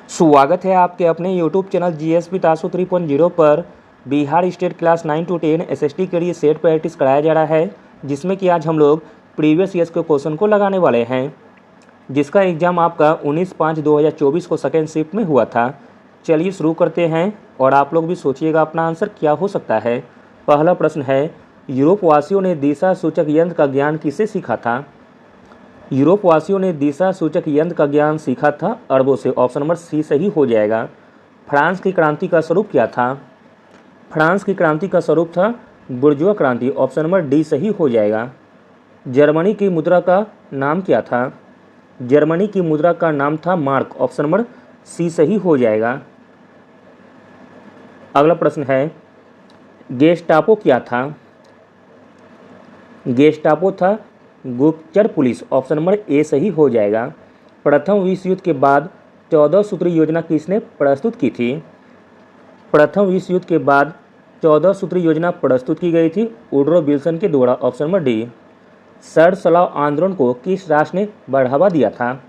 स्वागत है आपके अपने YouTube चैनल GSP तासु 3.0 पर। Bihar state class 9 to 10 SST के लिए सेट प्रैक्टिस कराया जा रहा है, जिसमें कि आज हम लोग प्रीवियस ईयर्स के क्वेश्चन को लगाने वाले हैं, जिसका एग्ज़ाम आपका 19/5/2024 को सेकेंड शिफ्ट में हुआ था। चलिए शुरू करते हैं और आप लोग भी सोचिएगा अपना आंसर क्या हो सकता है। पहला प्रश्न है, यूरोपवासियों ने दिशा सूचक यंत्र का ज्ञान किससे सीखा था? यूरोपवासियों ने दिशा सूचक यंत्र का ज्ञान सीखा था अरबों से। ऑप्शन नंबर सी सही हो जाएगा। फ्रांस की क्रांति का स्वरूप क्या था? फ्रांस की क्रांति का स्वरूप था बुर्जुआ क्रांति। ऑप्शन नंबर डी सही हो जाएगा। जर्मनी की मुद्रा का नाम क्या था? जर्मनी की मुद्रा का नाम था मार्क। ऑप्शन नंबर सी सही हो जाएगा। अगला प्रश्न है, गेस्टापो क्या था? गेस्टापो था गुप्तचर पुलिस। ऑप्शन नंबर ए सही हो जाएगा। प्रथम विश्व युद्ध के बाद 14 सूत्री योजना किसने प्रस्तुत की थी? प्रथम विश्व युद्ध के बाद 14 सूत्री योजना प्रस्तुत की गई थी वुडरो विल्सन के द्वारा। Option number D. सर सलाह आंदोलन को किस राष्ट्र ने बढ़ावा दिया था?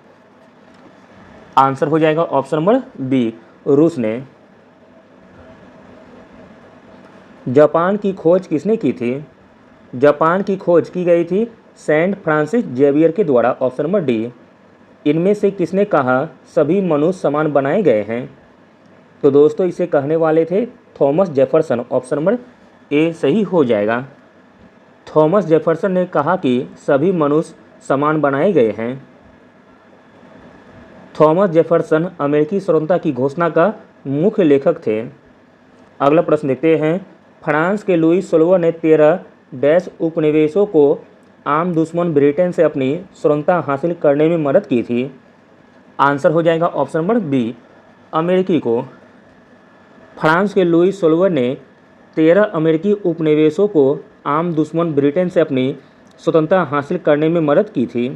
आंसर हो जाएगा ऑप्शन नंबर बी, रूस ने। जापान की खोज किसने की थी? जापान की खोज की गई थी सेंट फ्रांसिस जेवियर के द्वारा। Option number D. इनमें से किसने कहा सभी मनुष्य समान बनाए गए हैं? तो दोस्तों इसे कहने वाले थे Thomas Jefferson. Option number A सही हो जाएगा। थॉमस जेफरसन ने कहा कि सभी मनुष्य समान बनाए गए हैं। थॉमस जेफरसन अमेरिकी स्वतंत्रता की घोषणा का मुख्य लेखक थे। अगला प्रश्न देखते हैं, फ्रांस के लुई 16 ने 13 डैश उपनिवेशों को आम दुश्मन ब्रिटेन से अपनी स्वतंत्रता हासिल करने में मदद की थी। आंसर हो जाएगा ऑप्शन नंबर बी, अमेरिकी को। फ्रांस के लुई 16 ने 13 अमेरिकी उपनिवेशों को आम दुश्मन ब्रिटेन से अपनी स्वतंत्रता हासिल करने में मदद की थी।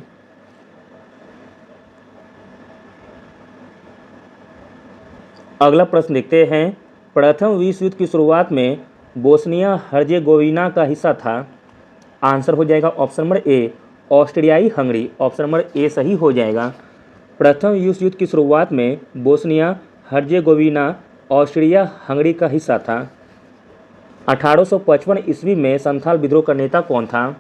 अगला प्रश्न देखते हैं, प्रथम विश्व युद्ध की शुरुआत में बोस्निया हर्जेगोविना का हिस्सा था। आंसर हो जाएगा ऑप्शन नंबर ए, ऑस्ट्रियाई हंगरी। ऑप्शन नंबर ए सही हो जाएगा। प्रथम विश्व युद्ध की शुरुआत में बोस्निया हर्जेगोविना ऑस्ट्रिया हंगरी का हिस्सा था। 1855 ईस्वी में संथाल विद्रोह का नेता कौन था?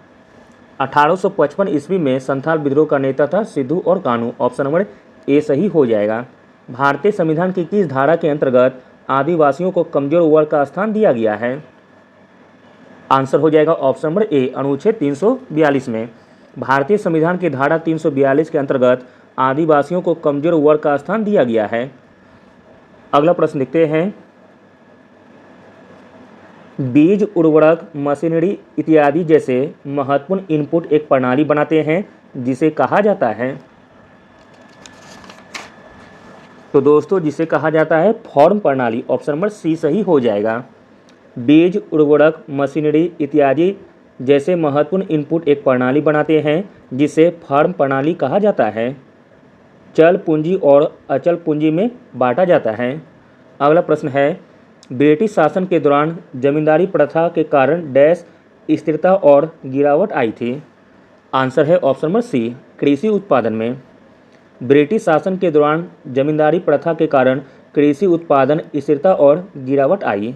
1855 ईस्वी में संथाल विद्रोह का नेता था सिद्धू और कानू। ऑप्शन नंबर ए सही हो जाएगा। भारतीय संविधान की किस धारा के अंतर्गत आदिवासियों को कमजोर वर्ग का स्थान दिया गया है? आंसर हो जाएगा ऑप्शन नंबर ए, अनुच्छेद 342 में। भारतीय संविधान की धारा 342 के अंतर्गत आदिवासियों को कमजोर वर्ग का स्थान दिया गया है। अगला प्रश्न देखते हैं, बीज उर्वरक मशीनरी इत्यादि जैसे महत्वपूर्ण इनपुट एक प्रणाली बनाते हैं जिसे कहा जाता है। तो दोस्तों जिसे कहा जाता है फॉर्म प्रणाली। ऑप्शन नंबर सी सही हो जाएगा। बीज उर्वरक मशीनरी इत्यादि जैसे महत्वपूर्ण इनपुट एक प्रणाली बनाते हैं जिसे फॉर्म प्रणाली कहा जाता है। चल पूंजी और अचल पूंजी में बांटा जाता है। अगला प्रश्न है, ब्रिटिश शासन के दौरान जमींदारी प्रथा के कारण डैश स्थिरता और गिरावट आई थी। आंसर है ऑप्शन नंबर सी, कृषि उत्पादन में। ब्रिटिश शासन के दौरान जमींदारी प्रथा के कारण कृषि उत्पादन स्थिरता और गिरावट आई।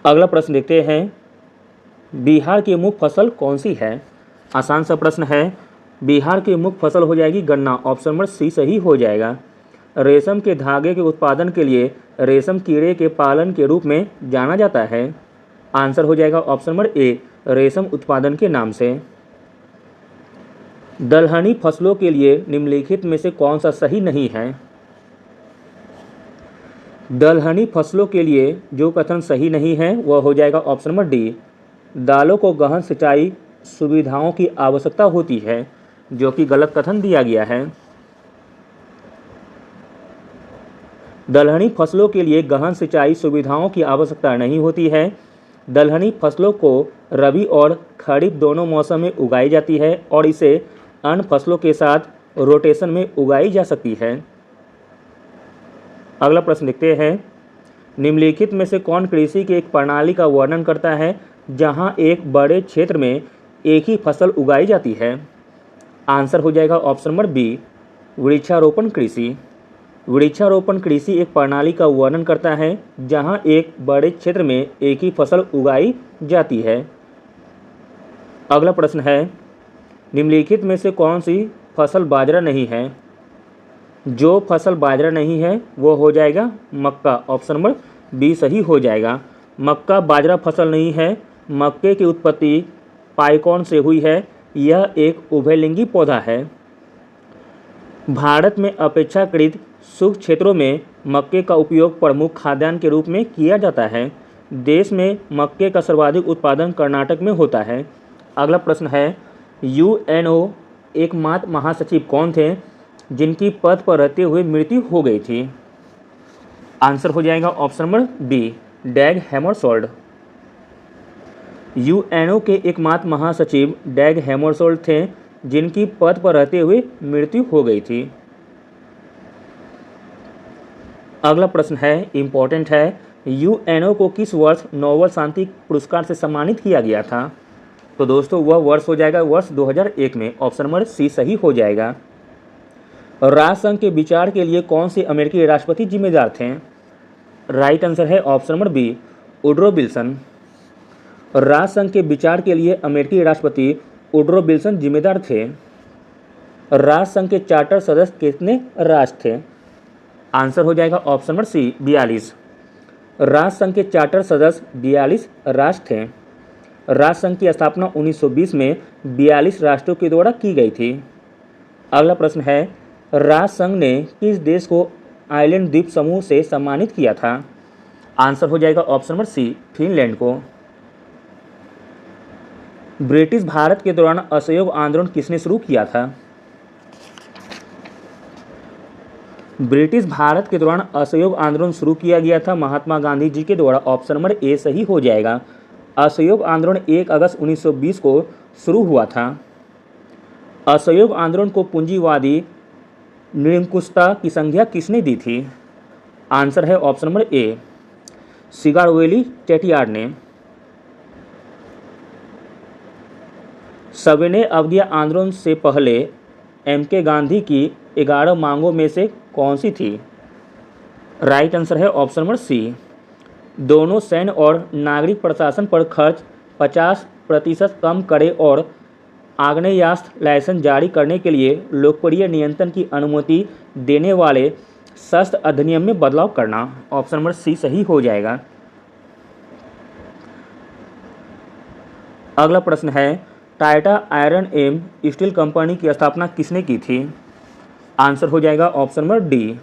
अगला प्रश्न देखते हैं, बिहार की मुख्य फसल कौन सी है? आसान सा प्रश्न है। बिहार की मुख्य फसल हो जाएगी गन्ना। ऑप्शन नंबर सी सही हो जाएगा। रेशम के धागे के उत्पादन के लिए रेशम कीड़े के पालन के रूप में जाना जाता है। आंसर हो जाएगा ऑप्शन नंबर ए, रेशम उत्पादन के नाम से। दलहनी फसलों के लिए निम्नलिखित में से कौन सा सही नहीं है? दलहनी फसलों के लिए जो कथन सही नहीं है वह हो जाएगा ऑप्शन नंबर डी, दालों को गहन सिंचाई सुविधाओं की आवश्यकता होती है, जो कि गलत कथन दिया गया है। दलहनी फसलों के लिए गहन सिंचाई सुविधाओं की आवश्यकता नहीं होती है। दलहनी फसलों को रबी और खरीफ दोनों मौसम में उगाई जाती है और इसे अन्य फसलों के साथ रोटेशन में उगाई जा सकती है। अगला प्रश्न देखते हैं, निम्नलिखित में से कौन कृषि की एक प्रणाली का वर्णन करता है जहां एक बड़े क्षेत्र में एक ही फसल उगाई जाती है? आंसर हो जाएगा ऑप्शन नंबर बी, वृक्षारोपण कृषि। वृक्षारोपण कृषि एक प्रणाली का वर्णन करता है जहां एक बड़े क्षेत्र में एक ही फसल उगाई जाती है। अगला प्रश्न है, निम्नलिखित में से कौन सी फसल बाजरा नहीं है? जो फसल बाजरा नहीं है वो हो जाएगा मक्का। ऑप्शन नंबर बी सही हो जाएगा। मक्का बाजरा फसल नहीं है। मक्के की उत्पत्ति पाइकॉन से हुई है। यह एक उभयलिंगी पौधा है। भारत में अपेक्षाकृत शुष्क क्षेत्रों में मक्के का उपयोग प्रमुख खाद्यान्न के रूप में किया जाता है। देश में मक्के का सर्वाधिक उत्पादन कर्नाटक में होता है। अगला प्रश्न है, यूएनओ एकमात्र महासचिव कौन थे जिनकी पद पर रहते हुए मृत्यु हो गई थी? आंसर हो जाएगा ऑप्शन नंबर बी, डैग हैमरशोल्ड। यूएनओ के एकमात्र महासचिव डैग हैमरशोल्ड थे जिनकी पद पर रहते हुए मृत्यु हो गई थी। अगला प्रश्न है, इम्पोर्टेंट है, यूएनओ को किस वर्ष नोबेल शांति पुरस्कार से सम्मानित किया गया था? तो दोस्तों वह वर्ष हो जाएगा वर्ष 2001 में। ऑप्शन नंबर सी सही हो जाएगा। राष्ट्रसंघ के विचार के लिए कौन से अमेरिकी राष्ट्रपति जिम्मेदार थे? राइट आंसर है option number B, Woodrow Wilson. राष्ट्रसंघ के विचार के लिए अमेरिकी राष्ट्रपति वुडरो विल्सन जिम्मेदार थे। राष्ट्रसंघ के चार्टर सदस्य कितने राष्ट्र थे? आंसर हो जाएगा ऑप्शन नंबर सी, 42। राष्ट्रसंघ के चार्टर सदस्य 42 राष्ट्र थे। राष्ट्रसंघ की स्थापना 1920 में 42 राष्ट्रों के द्वारा की गई थी। अगला प्रश्न है, राष्ट्रसंघ ने किस देश को आइलैंड द्वीप समूह से सम्मानित किया था? आंसर हो जाएगा ऑप्शन नंबर सी, फिनलैंड को। ब्रिटिश भारत के दौरान असहयोग आंदोलन किसने शुरू किया था? ब्रिटिश भारत के दौरान असहयोग आंदोलन शुरू किया गया था महात्मा गांधी जी के द्वारा। ऑप्शन नंबर ए सही हो जाएगा। असहयोग आंदोलन 1 अगस्त 1920 को शुरू हुआ था। असहयोग आंदोलन को पूंजीवादी निरंकुशता की संज्ञा किसने दी थी? आंसर है ऑप्शन नंबर ए, सिगारवेली चेटियार ने। सविनय अवज्ञा आंदोलन से पहले एम.के. गांधी की 11 मांगों में से कौन सी थी? राइट आंसर है ऑप्शन नंबर सी, दोनों सैन्य और नागरिक प्रशासन पर खर्च 50% कम करे और आग्नेयास्त्र लाइसेंस जारी करने के लिए लोकप्रिय नियंत्रण की अनुमति देने वाले शस्त्र अधिनियम में बदलाव करना। ऑप्शन नंबर सी सही हो जाएगा। अगला प्रश्न है, Tata iron and steel company की स्थापना किसने की थी? आंसर हो जाएगा option number D,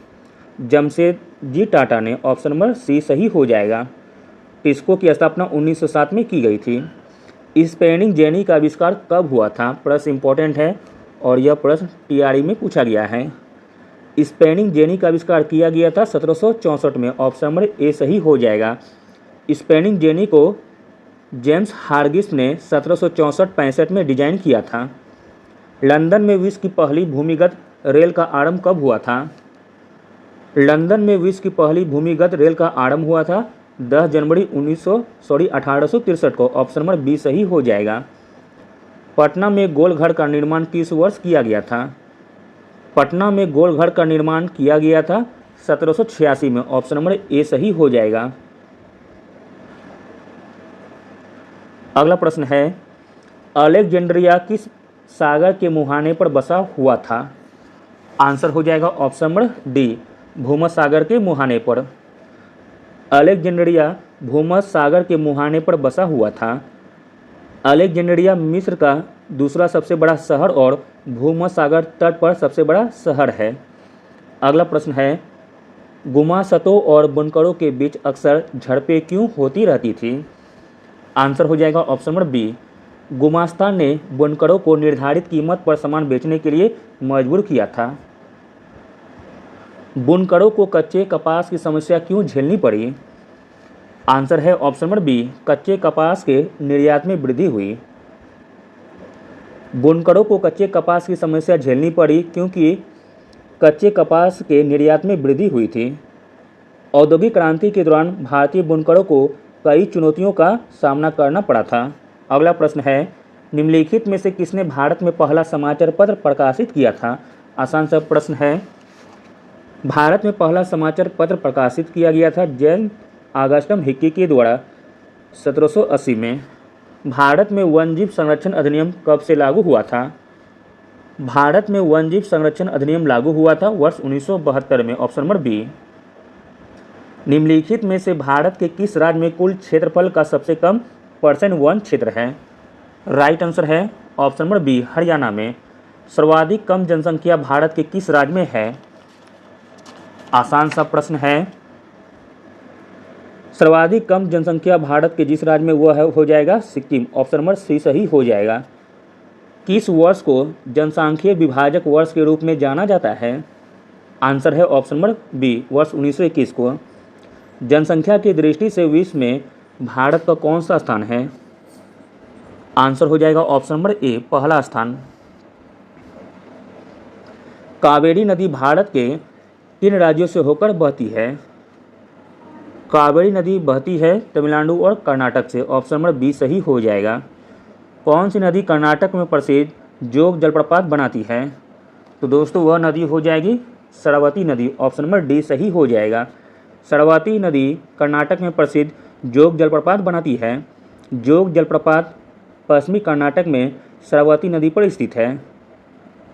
Jamshedji Tata ने। ऑप्शन नंबर सी सही हो जाएगा। टिस्को की स्थापना 1907 में की गई थी। स्पेनिंग जेनी का आविष्कार कब हुआ था? प्रश्न इंपॉर्टेंट है और यह प्रश्न टीआरई में पूछा गया है। स्पेनिंग जेनी का आविष्कार किया गया था 1764 में। ऑप्शन नंबर ए सही हो जाएगा। स्पेनिंग जेनी को जेम्स हार्गिस ने 1764-65 में डिजाइन किया था। लंदन में विश्व की पहली भूमिगत रेल का आरंभ कब हुआ था? लंदन में विश्व की पहली भूमिगत रेल का आरंभ हुआ था 10 जनवरी 1863 को। ऑप्शन नंबर बी सही हो जाएगा। पटना में गोलघर का निर्माण किस वर्ष किया गया था? पटना में गोलघर का निर्माण किया गया था 1786 में। ऑप्शन नंबर ए सही हो जाएगा। अगला प्रश्न है, अलेक्जेंड्रिया किस सागर के मुहाने पर बसा हुआ था? आंसर हो जाएगा ऑप्शन नंबर डी, भूमध्य सागर के मुहाने पर। अलेक्जेंड्रिया भूमध्य सागर के मुहाने पर बसा हुआ था। अलेक्जेंड्रिया मिस्र का दूसरा सबसे बड़ा शहर और भूमध्य सागर तट पर सबसे बड़ा शहर है। अगला प्रश्न है, गुमास्तों और बुनकरों के बीच अक्सर झड़पें क्यों होती रहती थी? आंसर हो जाएगा ऑप्शन नंबर बी, गुमास्ता ने बुनकरों को निर्धारित कीमत पर सामान बेचने के लिए मजबूर किया था। बुनकरों को कच्चे कपास की समस्या क्यों झेलनी पड़ी? आंसर है ऑप्शन नंबर बी, कच्चे कपास के निर्यात में वृद्धि हुई। बुनकरों को कच्चे कपास की समस्या झेलनी पड़ी क्योंकि कच्चे कपास के निर्यात में वृद्धि हुई थी। औद्योगिक क्रांति के दौरान भारतीय बुनकरों को कई चुनौतियों का सामना करना पड़ा था। अगला प्रश्न है, निम्नलिखित में से किसने भारत में पहला समाचार पत्र प्रकाशित किया था? आसान सा प्रश्न है। भारत में पहला समाचार पत्र प्रकाशित किया गया था जैन ऑगस्टम हिक्की के द्वारा 1780 में। भारत में वन्यजीव संरक्षण अधिनियम कब से लागू हुआ था? भारत में वन्यजीव संरक्षण अधिनियम लागू हुआ था वर्ष 1972 में। Option number B. निम्नलिखित में से भारत के किस राज्य में कुल क्षेत्रफल का सबसे कम % वन क्षेत्र है? राइट आंसर है ऑप्शन नंबर बी, हरियाणा में। सर्वाधिक कम जनसंख्या भारत के किस राज्य में है? आसान सा प्रश्न है। सर्वाधिक कम जनसंख्या भारत के जिस राज्य में वो है हो जाएगा सिक्किम। ऑप्शन नंबर सी सही हो जाएगा। किस वर्ष को जनसांख्यिकीय विभाजक वर्ष के रूप में जाना जाता है? आंसर है ऑप्शन नंबर बी, वर्ष 1921 को। जनसंख्या की दृष्टि से विश्व में भारत का कौन सा स्थान है? आंसर हो जाएगा ऑप्शन नंबर ए, पहला स्थान। कावेरी नदी भारत के किन राज्यों से होकर बहती है? कावेरी नदी बहती है तमिलनाडु और कर्नाटक से। ऑप्शन नंबर बी सही हो जाएगा। कौन सी नदी कर्नाटक में प्रसिद्ध जोग जलप्रपात बनाती है? तो दोस्तों वह नदी हो जाएगी शरावती नदी। ऑप्शन नंबर डी सही हो जाएगा। शरावती नदी कर्नाटक में प्रसिद्ध जोग जलप्रपात बनाती है। जोग जलप्रपात पश्चिमी कर्नाटक में शरावती नदी पर स्थित है।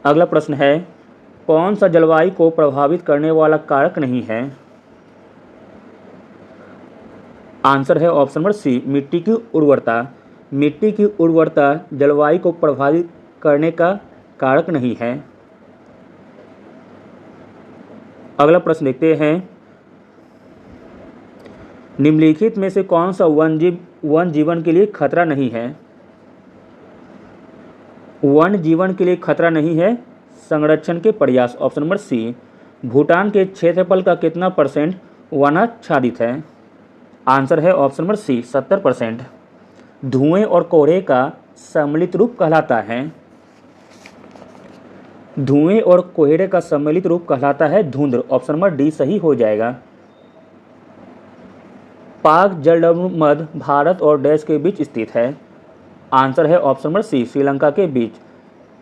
अगला प्रश्न है, कौन सा जलवायु को प्रभावित करने वाला कारक नहीं है? आंसर है ऑप्शन नंबर सी, मिट्टी की उर्वरता। मिट्टी की उर्वरता जलवायु को प्रभावित करने का कारक नहीं है। अगला प्रश्न देखते हैं, निम्नलिखित में से कौन सा वन जीवन के लिए खतरा नहीं है? वन जीवन के लिए खतरा नहीं है संरक्षण के प्रयास। ऑप्शन नंबर सी। भूटान के क्षेत्रफल का कितना % वनाच्छादित है? आंसर है ऑप्शन नंबर सी, 70%। धुएं और कोहरे का सम्मिलित रूप कहलाता है? धुएं और कोहरे का सम्मिलित रूप कहलाता है धुंध। ऑप्शन नंबर डी सही हो जाएगा। पाक जलडमरू मध्य भारत और देश के बीच स्थित है? आंसर है ऑप्शन नंबर सी, श्रीलंका के बीच।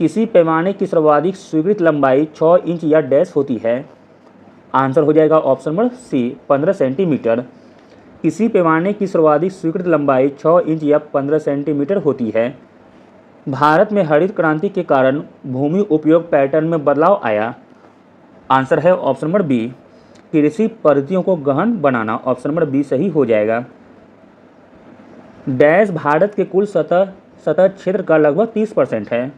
किसी पैमाने की सर्वाधिक स्वीकृत लंबाई 6 इंच या डैश होती है? आंसर हो जाएगा ऑप्शन नंबर सी, 15 सेंटीमीटर। किसी पैमाने की सर्वाधिक स्वीकृत लंबाई 6 इंच या 15 सेंटीमीटर होती है। भारत में हरित क्रांति के कारण भूमि उपयोग पैटर्न में बदलाव आया। आंसर है ऑप्शन नंबर बी, कृषि पद्धतियों को गहन बनाना। ऑप्शन नंबर बी सही हो जाएगा। डैश भारत के कुल सतह क्षेत्र का लगभग 30% है?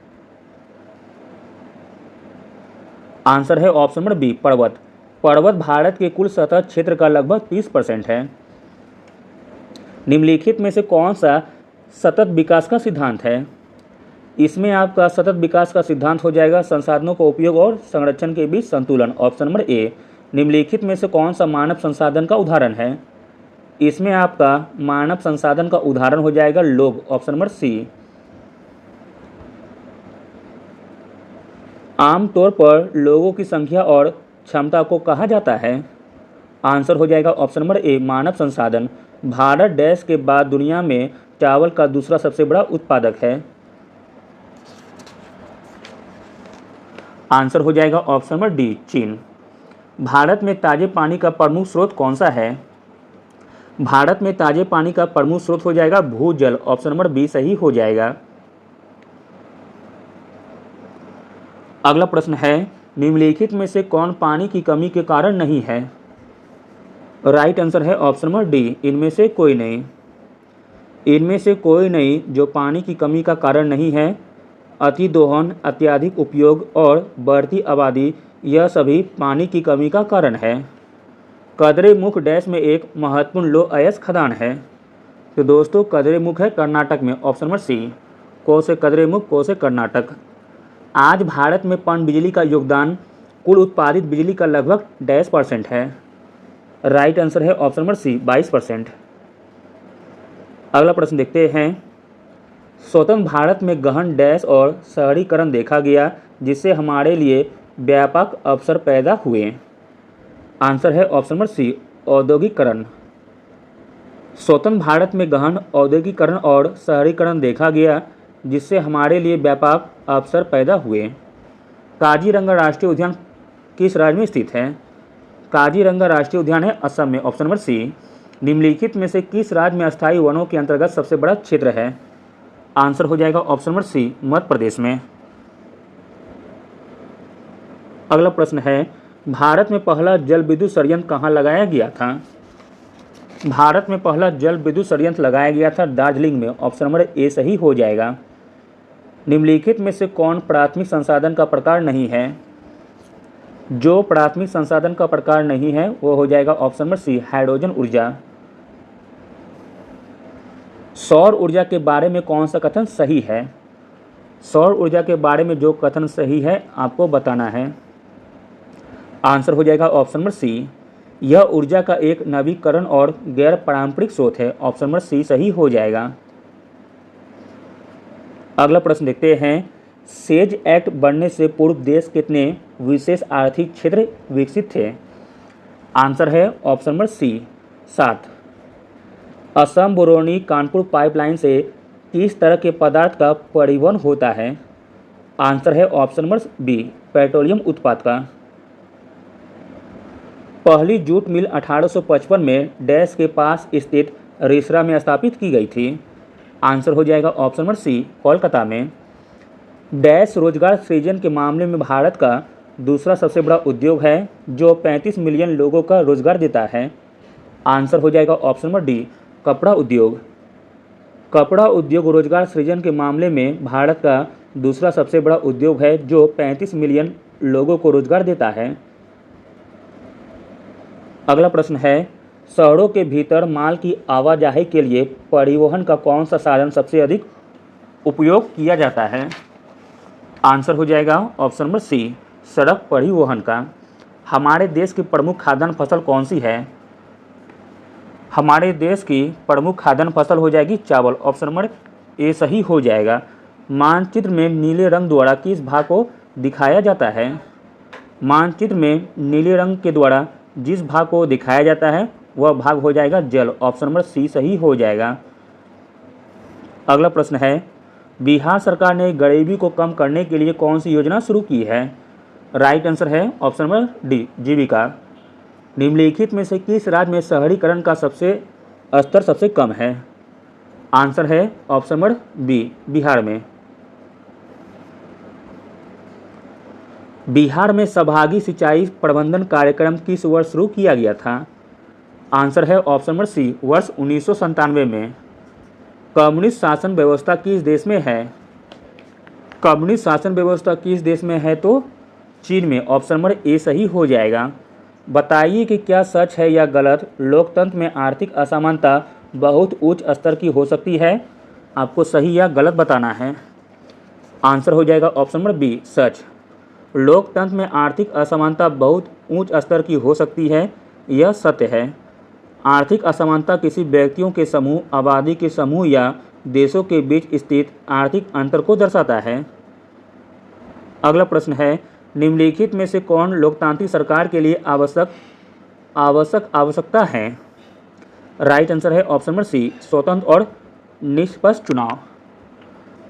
आंसर है ऑप्शन नंबर बी, पर्वत। पर्वत भारत के कुल सतह क्षेत्र का लगभग 30% है। निम्नलिखित में से कौन सा सतत विकास का सिद्धांत है? इसमें आपका सतत विकास का सिद्धांत हो जाएगा संसाधनों का उपयोग और संरक्षण के बीच संतुलन। ऑप्शन नंबर ए। निम्नलिखित में से कौन सा मानव संसाधन का उदाहरण है? इसमें आपका मानव संसाधन का उदाहरण हो जाएगा लोग। Option number C. आमतौर पर लोगों की संख्या और क्षमता को कहा जाता है? आंसर हो जाएगा ऑप्शन नंबर ए, मानव संसाधन। भारत देश के बाद दुनिया में चावल का दूसरा सबसे बड़ा उत्पादक है। आंसर हो जाएगा ऑप्शन नंबर डी, चीन। भारत में ताजे पानी का प्रमुख स्रोत कौन सा है? भारत में ताजे पानी का प्रमुख स्रोत हो जाएगा भूजल। ऑप्शन नंबर बी सही हो जाएगा। अगला प्रश्न है, निम्नलिखित में से कौन पानी की कमी के कारण नहीं है? राइट आंसर है ऑप्शन नंबर डी, इनमें से कोई नहीं। इनमें से कोई नहीं जो पानी की कमी का कारण नहीं है। अतिदोहन, अत्यधिक उपयोग और बढ़ती आबादी, यह सभी पानी की कमी का कारण है। कदरेमुख डैश में एक महत्वपूर्ण लौह अयस्क खदान है। तो दोस्तों कदरेमुख है कर्नाटक में। Option number C. को से कदरेमुख, को से कर्नाटक। आज भारत में पनबिजली का योगदान कुल उत्पादित बिजली का लगभग डैश % है। राइट आंसर है ऑप्शन नंबर सी, 22%। अगला प्रश्न देखते हैं, स्वतंत्र भारत में गहन डैश और शहरीकरण देखा गया जिससे हमारे लिए व्यापक अवसर पैदा हुए। आंसर है ऑप्शन नंबर सी, औद्योगिकरण। स्वतंत्र भारत में गहन औद्योगिकरण और शहरीकरण देखा गया जिससे हमारे लिए व्यापक अवसर पैदा हुए। काजीरंगा राष्ट्रीय उद्यान किस राज्य में स्थित है? काजीरंगा राष्ट्रीय उद्यान है असम में, ऑप्शन नंबर सी। निम्नलिखित में से किस राज्य में अस्थायी वनों के अंतर्गत सबसे बड़ा क्षेत्र है? आंसर हो जाएगा ऑप्शन नंबर सी, मध्य प्रदेश में। अगला प्रश्न है, भारत में पहला जल विद्युत संयंत्र कहाँ लगाया गया था? भारत में पहला जल विद्युत संयंत्र लगाया गया था दार्जिलिंग में, ऑप्शन नंबर ए सही हो जाएगा। निम्नलिखित में से कौन प्राथमिक संसाधन का प्रकार नहीं है? जो प्राथमिक संसाधन का प्रकार नहीं है वो हो जाएगा ऑप्शन नंबर सी, हाइड्रोजन ऊर्जा। सौर ऊर्जा के बारे में कौन सा कथन सही है? सौर ऊर्जा के बारे में जो कथन सही है आपको बताना है। आंसर हो जाएगा ऑप्शन नंबर सी, यह ऊर्जा का एक नवीकरण और गैर पारंपरिक स्रोत है, ऑप्शन नंबर सी सही हो जाएगा। अगला प्रश्न देखते हैं, सेज एक्ट बनने से पूर्व देश कितने विशेष आर्थिक क्षेत्र विकसित थे? आंसर है option number C, 7। Assam Barauni Kanpur pipeline से किस तरह के पदार्थ का परिवहन होता है? आंसर है ऑप्शन नंबर बी, पेट्रोलियम उत्पाद का। पहली जूट मिल 1855 में डैश के पास स्थित रिसरा में स्थापित की गई थी। आंसर हो जाएगा ऑप्शन नंबर सी, कोलकाता में। डैश रोजगार सृजन के मामले में भारत का दूसरा सबसे बड़ा उद्योग है जो 35 मिलियन लोगों का रोजगार देता है। आंसर हो जाएगा ऑप्शन नंबर डी, कपड़ा उद्योग। कपड़ा उद्योग रोजगार सृजन के मामले में भारत का दूसरा सबसे बड़ा उद्योग है जो 35 मिलियन लोगों को रोजगार देता है। अगला प्रश्न है, शहरों के भीतर माल की आवाजाही के लिए परिवहन का कौन सा साधन सबसे अधिक उपयोग किया जाता है? आंसर हो जाएगा ऑप्शन नंबर सी, सड़क परिवहन का। हमारे देश की प्रमुख खाद्यान्न फसल कौन सी है? हमारे देश की प्रमुख खाद्यान्न फसल हो जाएगी चावल, ऑप्शन नंबर ए सही हो जाएगा। मानचित्र में नीले रंग द्वारा किस भाग को दिखाया जाता है? मानचित्र में नीले रंग के द्वारा जिस भाग को दिखाया जाता है वह भाग हो जाएगा जल, ऑप्शन नंबर सी सही हो जाएगा। अगला प्रश्न है, बिहार सरकार ने गरीबी को कम करने के लिए कौन सी योजना शुरू की है? राइट आंसर है ऑप्शन नंबर डी, जीविका। निम्नलिखित में से किस राज्य में शहरीकरण का स्तर सबसे कम है? आंसर है ऑप्शन नंबर बी, बिहार में। बिहार में सहभागी सिंचाई प्रबंधन कार्यक्रम किस वर्ष शुरू किया गया था? आंसर है ऑप्शन नंबर सी, वर्ष 1997 में। कम्युनिस्ट शासन व्यवस्था किस देश में है? कम्युनिस्ट शासन व्यवस्था किस देश में है तो चीन में, ऑप्शन नंबर ए सही हो जाएगा। बताइए कि क्या सच है या गलत लोकतंत्र में आर्थिक असमानता बहुत उच्च स्तर की हो सकती है? आपको सही या गलत बताना है। आंसर हो जाएगा ऑप्शन नंबर बी, सच। लोकतंत्र में आर्थिक असमानता बहुत उच्च स्तर की हो सकती है, यह सत्य है। आर्थिक असमानता किसी व्यक्तियों के समूह, आबादी के समूह या देशों के बीच स्थित आर्थिक अंतर को दर्शाता है। अगला प्रश्न है, निम्नलिखित में से कौन लोकतांत्रिक सरकार के लिए आवश्यकता है? राइट आंसर है ऑप्शन नंबर सी, स्वतंत्र और निष्पक्ष चुनाव।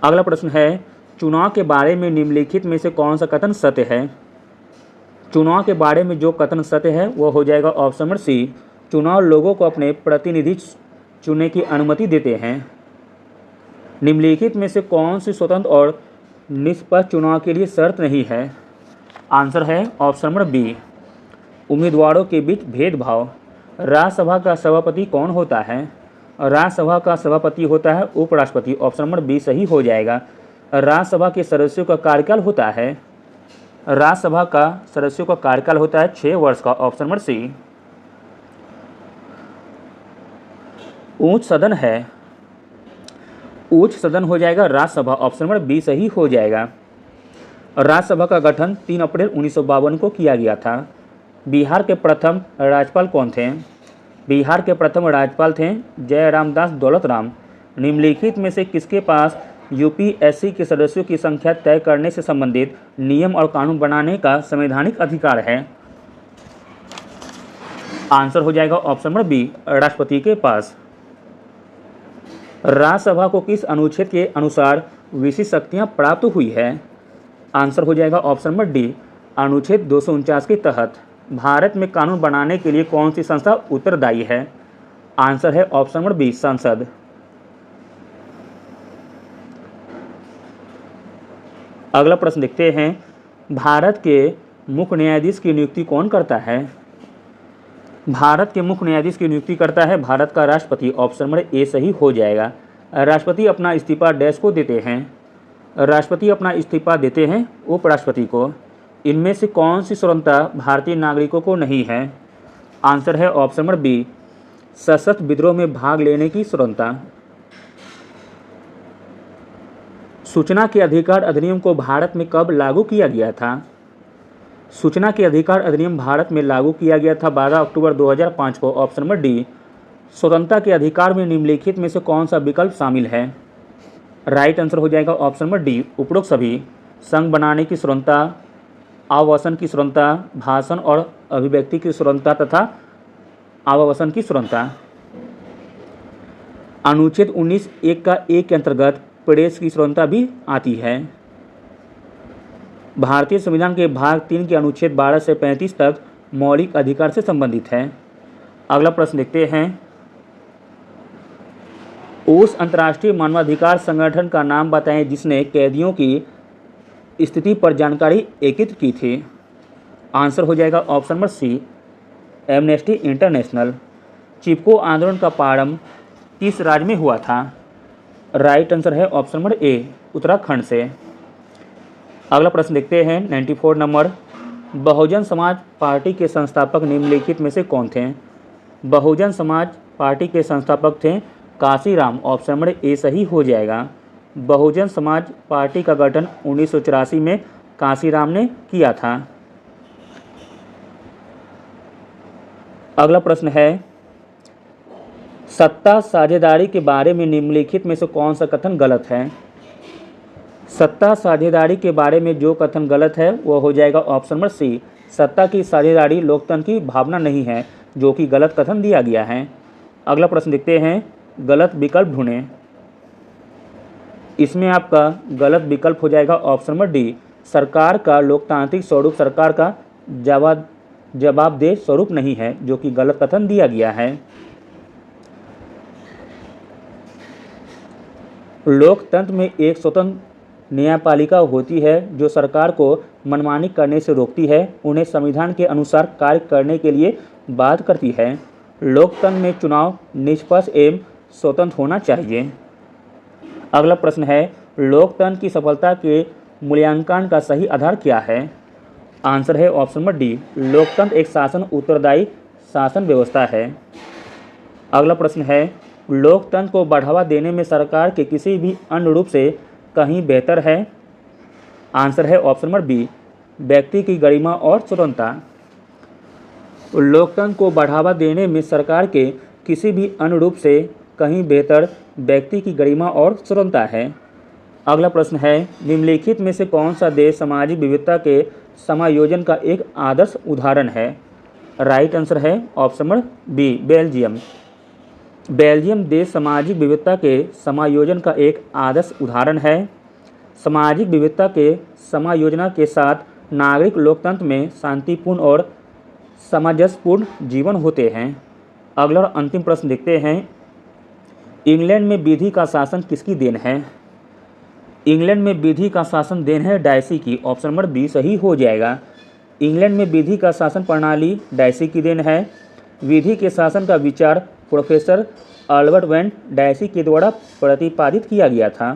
अगला प्रश्न है, चुनाव के बारे में निम्नलिखित में से कौन सा कथन सत्य है? चुनाव के बारे में जो कथन सत्य है वो हो जाएगा ऑप्शन नंबर सी, चुनाव लोगों को अपने प्रतिनिधि चुनने की अनुमति देते हैं। निम्नलिखित में से कौन सी स्वतंत्र और निष्पक्ष चुनाव के लिए शर्त नहीं है? आंसर है ऑप्शन नंबर बी, उम्मीदवारों के बीच भेदभाव। राज्यसभा का सभापति कौन होता है? राज्यसभा का सभापति होता है उपराष्ट्रपति, ऑप्शन नंबर बी सही हो जाएगा। राज्यसभा के सदस्यों का कार्यकाल होता है, राज्यसभा का सदस्यों का कार्यकाल होता है 6 वर्ष का, ऑप्शन नंबर सी। उच्च सदन है, उच्च सदन हो जाएगा राज्यसभा, ऑप्शन नंबर बी सही हो जाएगा। राज्यसभा का गठन 3 अप्रैल 1952 को किया गया था। बिहार के प्रथम राज्यपाल कौन थे? बिहार के प्रथम राज्यपाल थे जयरामदास दौलत राम। निम्नलिखित में से किसके पास यूपीएससी के सदस्यों की संख्या तय करने से संबंधित नियम और कानून बनाने का संवैधानिक अधिकार है? आंसर हो जाएगा ऑप्शन नंबर बी, राष्ट्रपति के पास। राज्यसभा को किस अनुच्छेद के अनुसार विशेष शक्तियाँ प्राप्त हुई है? आंसर हो जाएगा ऑप्शन नंबर डी, अनुच्छेद 249 के तहत। भारत में कानून बनाने के लिए कौन सी संस्था उत्तरदायी है? आंसर है ऑप्शन नंबर बी, संसद। अगला प्रश्न देखते हैं, भारत के मुख्य न्यायाधीश की नियुक्ति कौन करता है? भारत के मुख्य न्यायाधीश की नियुक्ति करता है भारत का राष्ट्रपति। ऑप्शन नंबर ए सही हो जाएगा। राष्ट्रपति अपना इस्तीफा डैश को देते हैं? राष्ट्रपति अपना इस्तीफा देते हैं उपराष्ट्रपति को। इनमें से कौन सी स्वतंत्रता भारतीय नागरिकों को नहीं है? आंसर है ऑप्शन नंबर बी, सशस्त्र विद्रोह में भाग लेने की स्वतंत्रता। सूचना के अधिकार अधिनियम को भारत में कब लागू किया गया था? सूचना के अधिकार अधिनियम भारत में लागू किया गया था 12 अक्टूबर 2005 को। ऑप्शन नंबर डी, स्वतंत्रता के अधिकार में निम्नलिखित में से कौन सा विकल्प शामिल है? राइट आंसर हो जाएगा ऑप्शन नंबर डी, उपरोक्त सभी। संघ बनाने की स्वतंत्रता, आवासन की स्वतंत्रता, भाषण और अभिव्यक्ति की स्वतंत्रता तथा आवासन की स्वतंत्रता। अनुच्छेद 19(1) का एक के अंतर्गत प्रेस की स्वतंत्रता भी आती है। भारतीय संविधान के भाग 3 के अनुच्छेद 12 से 35 तक मौलिक अधिकार से संबंधित है। अगला प्रश्न देखते हैं, उस अंतर्राष्ट्रीय मानवाधिकार संगठन का नाम बताएं जिसने कैदियों की स्थिति पर जानकारी एकत्रित की थी। आंसर हो जाएगा option number C, Amnesty International. Chipko आंदोलन का प्रारंभ किस राज्य में हुआ था? राइट आंसर है ऑप्शन नंबर ए, उत्तराखंड से। अगला प्रश्न देखते हैं 94 नंबर, बहुजन समाज पार्टी के संस्थापक निम्नलिखित में से कौन थे? बहुजन समाज पार्टी के संस्थापक थे काशीराम। ऑप्शन नंबर ए सही हो जाएगा। बहुजन समाज पार्टी का गठन 1984 में काशीराम ने किया था। अगला प्रश्न है, सत्ता साझेदारी के बारे में निम्नलिखित में से कौन सा कथन गलत है? सत्ता साझेदारी के बारे में जो कथन गलत है वह हो जाएगा ऑप्शन नंबर सी, सत्ता की साझेदारी लोकतंत्र की भावना नहीं है, जो कि गलत कथन दिया गया है। अगला प्रश्न देखते हैं, गलत विकल्प ढूंढें। इसमें आपका गलत विकल्प हो जाएगा ऑप्शन नंबर डी, सरकार का लोकतांत्रिक स्वरूप सरकार का जवाबदेह स्वरूप नहीं है, जो कि गलत कथन दिया गया है। लोकतंत्र में एक स्वतंत्र न्यायपालिका होती है जो सरकार को मनमानी करने से रोकती है, उन्हें संविधान के अनुसार कार्य करने के लिए बाध्य करती है। लोकतंत्र में चुनाव निष्पक्ष एवं स्वतंत्र होना चाहिए। अगला प्रश्न है, लोकतंत्र की सफलता के मूल्यांकन का सही आधार क्या है? आंसर है ऑप्शन नंबर डी, लोकतंत्र एक शासन उत्तरदायी शासन व्यवस्था है। अगला प्रश्न है, लोकतंत्र को बढ़ावा देने में सरकार के किसी भी अन्य रूप से कहीं बेहतर है? आंसर है ऑप्शन नंबर बी, व्यक्ति की गरिमा और स्वतंत्रता। लोकतंत्र को बढ़ावा देने में सरकार के किसी भी अन्य रूप से कहीं बेहतर व्यक्ति की गरिमा और स्वतंत्रता है। अगला प्रश्न है, निम्नलिखित में से कौन सा देश सामाजिक विविधता के समायोजन का एक आदर्श उदाहरण है? राइट आंसर है option number B, Belgium. Belgium देश सामाजिक विविधता के समायोजन का एक आदर्श उदाहरण है। सामाजिक विविधता के समायोजन के साथ नागरिक लोकतंत्र में शांतिपूर्ण और सामंजस्यपूर्ण जीवन होते हैं। अगला और अंतिम प्रश्न देखते हैं, इंग्लैंड में विधि का शासन किसकी देन है? इंग्लैंड में विधि का शासन देन है डायसी की। ऑप्शन नंबर बी सही हो जाएगा। इंग्लैंड में विधि का शासन प्रणाली डायसी की देन है। विधि के शासन का विचार प्रोफेसर अल्बर्ट वेन डायसी के द्वारा प्रतिपादित किया गया था।